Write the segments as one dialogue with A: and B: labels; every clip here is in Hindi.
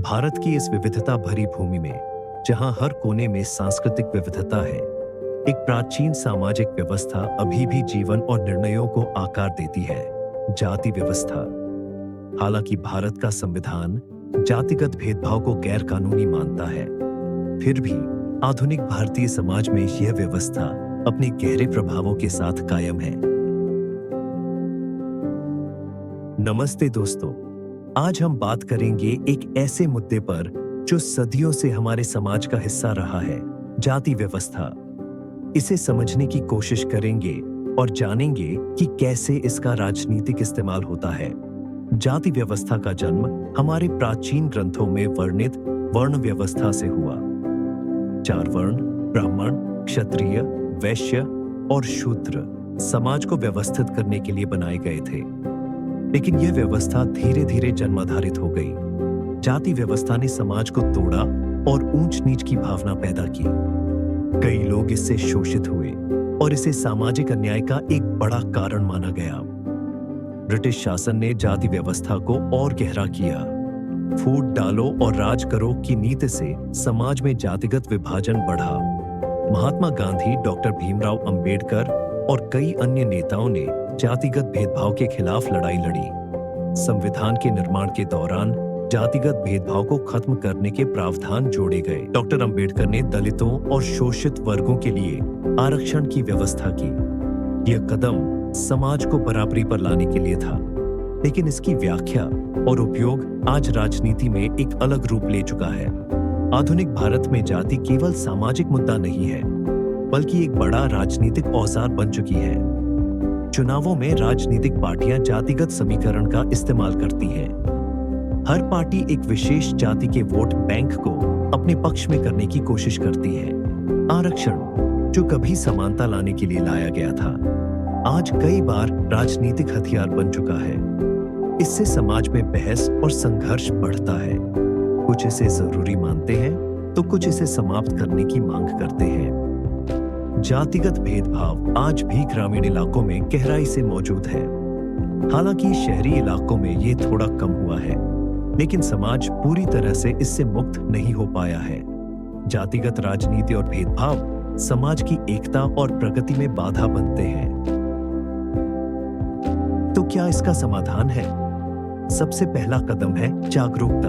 A: भारत की इस विविधता भरी भूमि में, जहां हर कोने में सांस्कृतिक विविधता है, एक प्राचीन सामाजिक व्यवस्था अभी भी जीवन और निर्णयों को आकार देती है, जाति व्यवस्था। हालांकि भारत का संविधान जातिगत भेदभाव को गैर कानूनी मानता है, फिर भी आधुनिक भारतीय समाज में यह व्यवस्था अपने गहरे प्रभावों के साथ कायम है। नमस्ते दोस्तों, आज हम बात करेंगे एक ऐसे मुद्दे पर जो सदियों से हमारे समाज का हिस्सा रहा है, जाति व्यवस्था। इसे समझने की कोशिश करेंगे और जानेंगे कि कैसे इसका राजनीतिक इस्तेमाल होता है। जाति व्यवस्था का जन्म हमारे प्राचीन ग्रंथों में वर्णित वर्ण व्यवस्था से हुआ। 4 वर्ण ब्राह्मण, क्षत्रिय, वैश्य और शूद्र समाज को व्यवस्थित करने के लिए बनाए गए थे, लेकिन यह व्यवस्था धीरे धीरे जन्माधारित हो गई। जाति व्यवस्था ने समाज को तोड़ा और ऊंच नीच की भावना पैदा की। कई लोग इससे शोषित हुए और इसे सामाजिक अन्याय का एक बड़ा कारण माना गया। ब्रिटिश शासन ने जाति व्यवस्था को और गहरा किया। फूट डालो और राज करो की नीति से समाज में जातिगत विभाजन बढ़ा। महात्मा गांधी, डॉक्टर भीमराव अंबेडकर और कई अन्य नेताओं ने जातिगत भेदभाव के खिलाफ लड़ाई लड़ी। संविधान के निर्माण के दौरान जातिगत भेदभाव को खत्म करने के प्रावधान जोड़े गए। डॉक्टर अंबेडकर ने दलितों और शोषित वर्गों के लिए आरक्षण की व्यवस्था की। यह कदम समाज को बराबरी पर लाने के लिए था, लेकिन इसकी व्याख्या और उपयोग आज राजनीति में एक अलग रूप ले चुका है। आधुनिक भारत में जाति केवल सामाजिक मुद्दा नहीं है, बल्कि एक बड़ा राजनीतिक औजार बन चुकी है। चुनावों में राजनीतिक पार्टियां जातिगत समीकरण का इस्तेमाल करती हैं। हर पार्टी एक विशेष जाति के वोट बैंक को अपने पक्ष में करने की कोशिश करती है। आरक्षण, जो कभी समानता लाने के लिए लाया गया था, आज कई बार राजनीतिक हथियार बन चुका है। इससे समाज में बहस और संघर्ष बढ़ता है। कुछ इसे जरूरी मानते हैं तो कुछ इसे समाप्त करने की मांग करते हैं। जातिगत भेदभाव आज भी ग्रामीण इलाकों में गहराई से मौजूद है। हालांकि शहरी इलाकों में ये थोड़ा कम हुआ है, लेकिन समाज पूरी तरह से इससे मुक्त नहीं हो पाया है। जातिगत राजनीति और भेदभाव समाज की एकता और प्रगति में बाधा बनते हैं। तो क्या इसका समाधान है? सबसे पहला कदम है जागरूकता।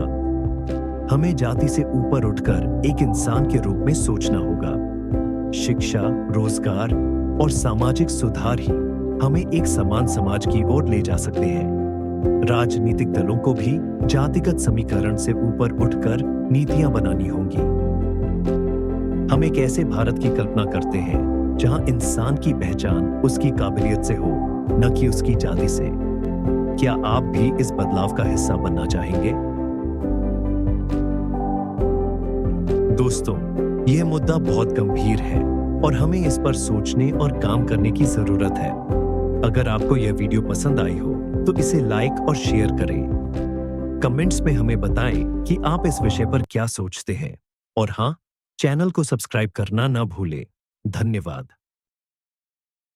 A: हमें जाति से ऊपर उठकर एक इंसान के रूप में सोचना होगा। शिक्षा, रोजगार और सामाजिक सुधार ही हमें एक समान समाज की ओर ले जा सकते हैं। राजनीतिक दलों को भी जातिगत समीकरण से ऊपर उठकर नीतियां बनानी होंगी। हम एक ऐसे भारत की कल्पना करते हैं जहां इंसान की पहचान उसकी काबिलियत से हो, न कि उसकी जाति से। क्या आप भी इस बदलाव का हिस्सा बनना चाहेंगे? दोस्तों, यह मुद्दा बहुत गंभीर है और हमें इस पर सोचने और काम करने की जरूरत है। अगर आपको यह वीडियो पसंद आई हो तो इसे लाइक और शेयर करें। कमेंट्स में हमें बताएं कि आप इस विषय पर क्या सोचते हैं। और हाँ, चैनल को सब्सक्राइब करना ना भूलें। धन्यवाद।